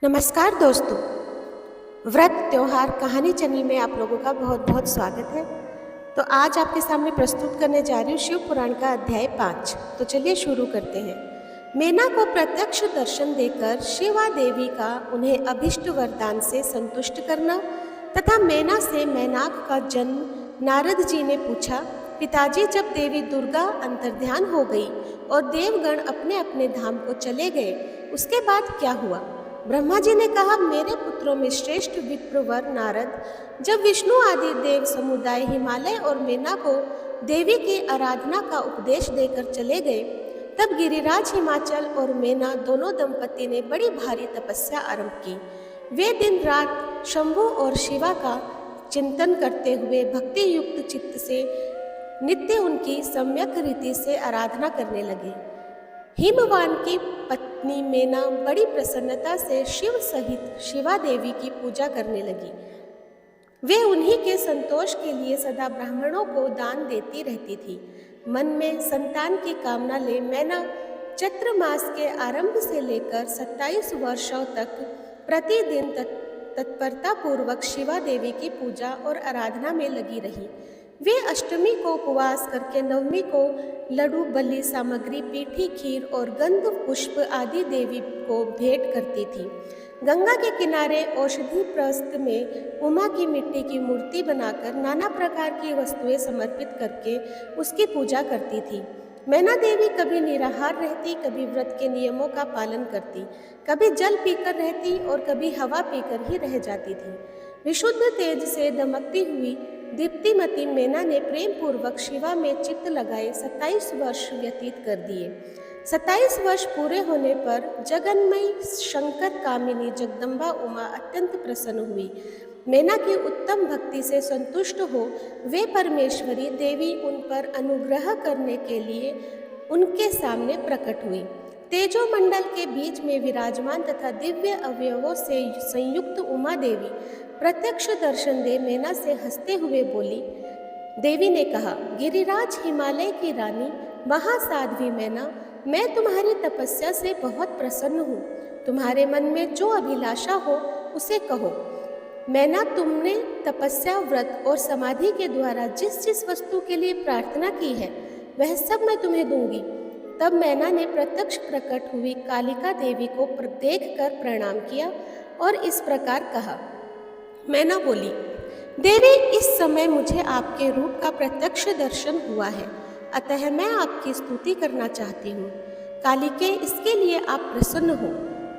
नमस्कार दोस्तों, व्रत त्योहार कहानी चैनल में आप लोगों का बहुत बहुत स्वागत है। तो आज आपके सामने प्रस्तुत करने जा रही हूँ शिव पुराण का अध्याय 5। तो चलिए शुरू करते हैं। मेना को प्रत्यक्ष दर्शन देकर शिवा देवी का उन्हें अभिष्ट वरदान से संतुष्ट करना तथा मेना से मैनाक का जन्म नारद जी ने पूछा। पिताजी, जब देवी दुर्गा अंतर्ध्यान हो गई और देवगण अपने अपने धाम को चले गए, उसके बाद क्या हुआ? ब्रह्मा जी ने कहा, मेरे पुत्रों में श्रेष्ठ विप्रवर नारद जब विष्णु आदि देव समुदाय हिमालय और मेना को देवी की आराधना का उपदेश देकर चले गए, तब गिरिराज हिमाचल और मेना दोनों दंपति ने बड़ी भारी तपस्या आरंभ की। वे दिन रात शंभु और शिवा का चिंतन करते हुए भक्ति युक्त चित्त से नित्य उनकी सम्यक रीति से आराधना करने लगे। हिमवान की पत्नी मेना बड़ी प्रसन्नता से शिव सहित शिवा देवी की पूजा करने लगी। वे उन्हीं के संतोष के लिए सदा ब्राह्मणों को दान देती रहती थी। मन में संतान की कामना ले मैना चैत्र मास के आरंभ से लेकर 27 वर्षों तक प्रतिदिन तत्परता पूर्वक शिवा देवी की पूजा और आराधना में लगी रही। वे अष्टमी को उपवास करके नवमी को लड्डू, बलि सामग्री, पीठी, खीर और गंध पुष्प आदि देवी को भेंट करती थी। गंगा के किनारे औषधि प्रस्थ में उमा की मिट्टी की मूर्ति बनाकर नाना प्रकार की वस्तुएं समर्पित करके उसकी पूजा करती थी। मैना देवी कभी निराहार रहती, कभी व्रत के नियमों का पालन करती, कभी जल पीकर रहती और कभी हवा पीकर ही रह जाती थी। विशुद्ध तेज से दमकती हुई दीप्तिमती मेना ने प्रेम पूर्वक शिवा में चित्त लगाए 27 वर्ष व्यतीत कर दिए। 27 वर्ष पूरे होने पर जगन्मयी शंकर कामिनी जगदम्बा उमा अत्यंत प्रसन्न हुई। मेना की उत्तम भक्ति से संतुष्ट हो वे परमेश्वरी देवी उन पर अनुग्रह करने के लिए उनके सामने प्रकट हुई। तेजोमंडल के बीच में विराजमान तथा दिव्य अवयवों से संयुक्त उमा देवी प्रत्यक्ष दर्शन दे मेना से हंसते हुए बोली। देवी ने कहा, गिरिराज हिमालय की रानी महासाध्वी मेना, मैं तुम्हारी तपस्या से बहुत प्रसन्न हूँ। तुम्हारे मन में जो अभिलाषा हो उसे कहो। मैना, तुमने तपस्या, व्रत और समाधि के द्वारा जिस जिस वस्तु के लिए प्रार्थना की है वह सब मैं तुम्हें दूंगी। तब मैना ने प्रत्यक्ष प्रकट हुई कालिका देवी को देख कर प्रणाम किया और इस प्रकार कहा। मैना बोली, देवी, इस समय मुझे आपके रूप का प्रत्यक्ष दर्शन हुआ है, अतः मैं आपकी स्तुति करना चाहती हूँ। कालिके, इसके लिए आप प्रसन्न हो।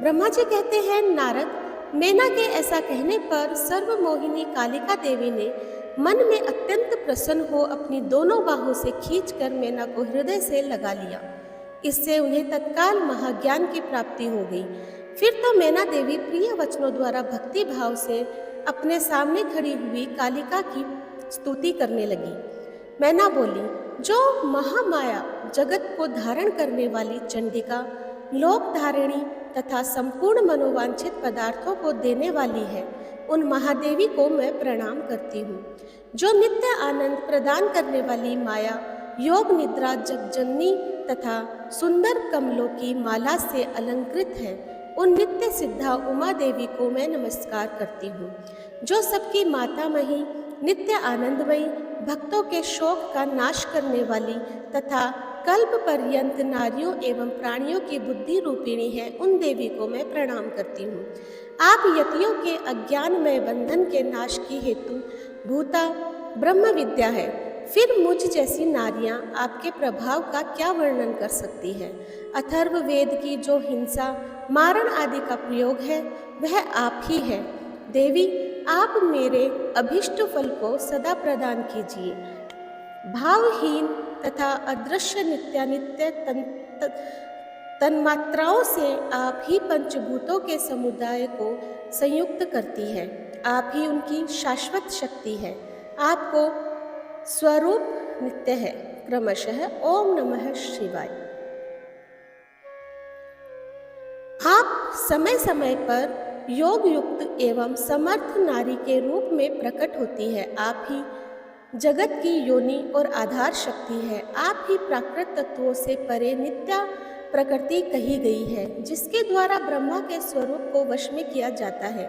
ब्रह्मा जी कहते हैं, नारद, मेना के ऐसा कहने पर सर्वमोहिनी कालिका देवी ने मन में अत्यंत प्रसन्न हो अपनी दोनों बाहों से खींचकर मेना को हृदय से लगा लिया। इससे उन्हें तत्काल महाज्ञान की प्राप्ति हो गई। फिर तो मैना देवी प्रिय वचनों द्वारा भक्ति भाव से अपने सामने खड़ी हुई कालिका की स्तुति करने लगी। मैना बोली, जो महामाया जगत को धारण करने वाली चंडिका, लोक धारिणी तथा संपूर्ण मनोवांछित पदार्थों को देने वाली है, उन महादेवी को मैं प्रणाम करती हूँ। जो नित्य आनंद प्रदान करने वाली माया, योग निद्रा जगजननी तथा सुंदर कमलों की माला से अलंकृत है, उन नित्य सिद्धा उमा देवी को मैं नमस्कार करती हूँ। जो सबकी मातामही, नित्य आनंदमयी, भक्तों के शोक का नाश करने वाली तथा कल्प पर्यंत नारियों एवं प्राणियों की बुद्धि रूपिणी है, उन देवी को मैं प्रणाम करती हूँ। आप यतियों के अज्ञानमय बंधन के नाश की हेतु भूता ब्रह्म विद्या है। फिर मुझ जैसी नारियां आपके प्रभाव का क्या वर्णन कर सकती है। अथर्व वेद की जो हिंसा, मारण आदि का प्रयोग है वह आप ही है। देवी, आप मेरे अभिष्ट फल को सदा प्रदान कीजिए। भावहीन तथा अदृश्य नित्यानित्य तन्मात्राओं से आप ही पंचभूतों के समुदाय को संयुक्त करती है। आप ही उनकी शाश्वत शक्ति है। आपको स्वरूप नित्य है। क्रमशः ओम नमः शिवाय। आप समय समय पर योग युक्त एवं समर्थ नारी के रूप में प्रकट होती है। आप ही जगत की योनि और आधार शक्ति है। आप ही प्राकृत तत्वों से परे नित्या प्रकृति कही गई है, जिसके द्वारा ब्रह्मा के स्वरूप को वश में किया जाता है,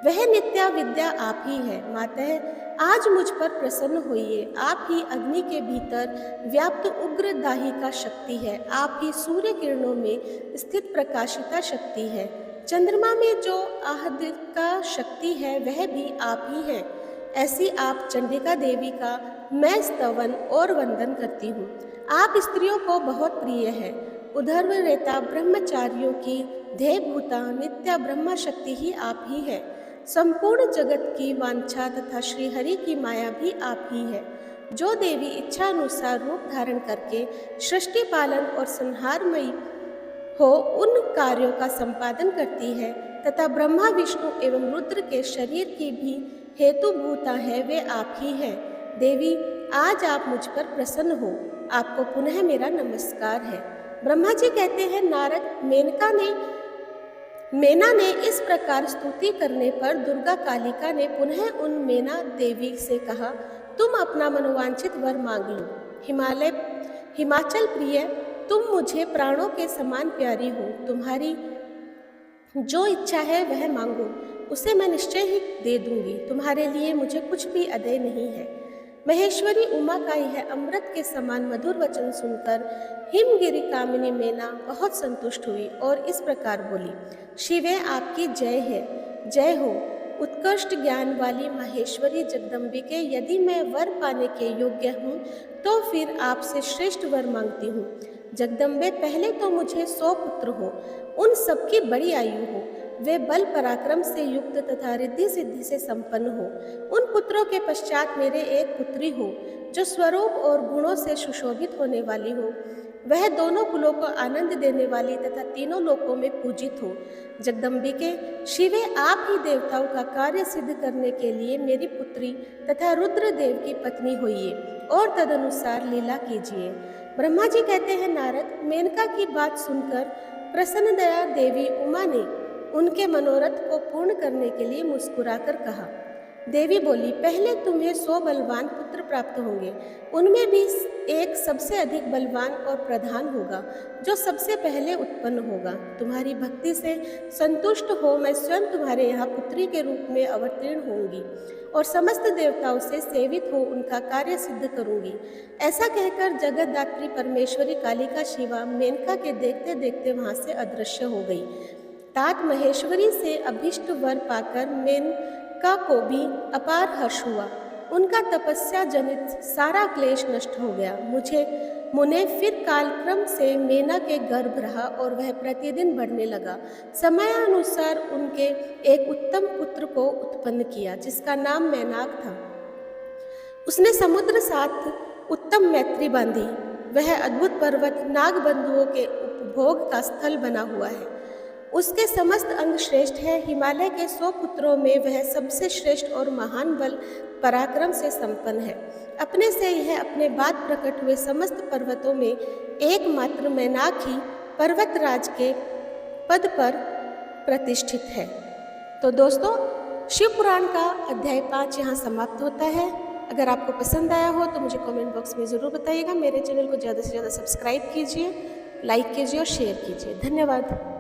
वह नित्या विद्या आप ही है। मातः आज मुझ पर प्रसन्न होइए। आप ही अग्नि के भीतर व्याप्त उग्र दाहिका शक्ति है। आप ही सूर्य किरणों में स्थित प्रकाशिता शक्ति है। चंद्रमा में जो आहदिका शक्ति है वह भी आप ही है। ऐसी आप चंडिका देवी का मैं स्तवन और वंदन करती हूँ। आप स्त्रियों को बहुत प्रिय है। उधर्वरेता ब्रह्मचारियों की ध्येयभूता नित्या ब्रह्मा शक्ति ही आप ही है। संपूर्ण जगत की वांछा तथा श्रीहरि की माया भी आप ही है। जो देवी इच्छा अनुसार रूप धारण करके सृष्टि पालन और संहारमयी हो उन कार्यों का संपादन करती है तथा ब्रह्मा विष्णु एवं रुद्र के शरीर की भी हेतुभूता है, वे आप ही है। देवी आज आप मुझ पर प्रसन्न हो। आपको पुनः मेरा नमस्कार है। ब्रह्मा जी कहते हैं, नारद, मेना ने इस प्रकार स्तुति करने पर दुर्गा कालिका ने पुनः उन मेना देवी से कहा, तुम अपना मनोवांछित वर मांग लो। हिमाचल प्रिय, तुम मुझे प्राणों के समान प्यारी हो। तुम्हारी जो इच्छा है वह मांगो, उसे मैं निश्चय ही दे दूंगी। तुम्हारे लिए मुझे कुछ भी अदेय नहीं है। महेश्वरी उमा का यह अमृत के समान मधुर वचन सुनकर हिमगिरी कामिनी मेना बहुत संतुष्ट हुई और इस प्रकार बोली, शिवे आपकी जय है, जय हो। उत्कृष्ट ज्ञान वाली माहेश्वरी जगदम्बिके, यदि मैं वर पाने के योग्य हूँ तो फिर आपसे श्रेष्ठ वर मांगती हूँ। जगदम्बे, पहले तो मुझे 100 पुत्र हो, उन सबकी बड़ी आयु हो, वे बल पराक्रम से युक्त तथा रिद्धि सिद्धि से संपन्न हो। उन पुत्रों के पश्चात मेरे एक पुत्री हो जो स्वरूप और गुणों से सुशोभित होने वाली हो। वह दोनों कुलों को आनंद देने वाली तथा तीनों लोकों में पूजित हो। जगदम्बिके, शिवे, आप ही देवताओं का कार्य सिद्ध करने के लिए मेरी पुत्री तथा रुद्रदेव की पत्नी होइए और तदनुसार लीला कीजिए। ब्रह्मा जी कहते हैं, नारद, मेनका की बात सुनकर प्रसन्न दया देवी उमा ने उनके मनोरथ को पूर्ण करने के लिए मुस्कुराकर कहा। देवी बोली, पहले तुम्हें 100 बलवान पुत्र प्राप्त होंगे। उनमें भी एक सबसे अधिक बलवान और प्रधान होगा जो सबसे पहले उत्पन्न होगा। तुम्हारी भक्ति से संतुष्ट हो मैं स्वयं तुम्हारे यहाँ पुत्री के रूप में अवतीर्ण होंगी और समस्त देवताओं से सेवित हो उनका कार्य सिद्ध करूंगी। ऐसा कहकर जगतदात्री परमेश्वरी कालिका शिवा मेनका के देखते देखते वहाँ से अदृश्य हो गई। तात महेश्वरी से अभीष्ट वर पाकर मेनका को भी अपार हर्ष हुआ। उनका तपस्या जनित सारा क्लेश नष्ट हो गया। मुने फिर कालक्रम से मेना के गर्भ रहा और वह प्रतिदिन बढ़ने लगा। समयानुसार उनके एक उत्तम पुत्र को उत्पन्न किया जिसका नाम मैनाक था। उसने समुद्र साथ उत्तम मैत्री बांधी। वह अद्भुत पर्वत नागबंधुओं के उपभोग का स्थल बना हुआ है। उसके समस्त अंग श्रेष्ठ है। हिमालय के 100 पुत्रों में वह सबसे श्रेष्ठ और महान बल पराक्रम से संपन्न है। अपने से यह अपने बाद प्रकट हुए समस्त पर्वतों में एकमात्र मैनाक ही पर्वतराज के पद पर प्रतिष्ठित है। तो दोस्तों, शिव पुराण का अध्याय 5 यहाँ समाप्त होता है। अगर आपको पसंद आया हो तो मुझे कमेंट बॉक्स में ज़रूर बताइएगा। मेरे चैनल को ज़्यादा से ज़्यादा सब्सक्राइब कीजिए, लाइक कीजिए और शेयर कीजिए। धन्यवाद।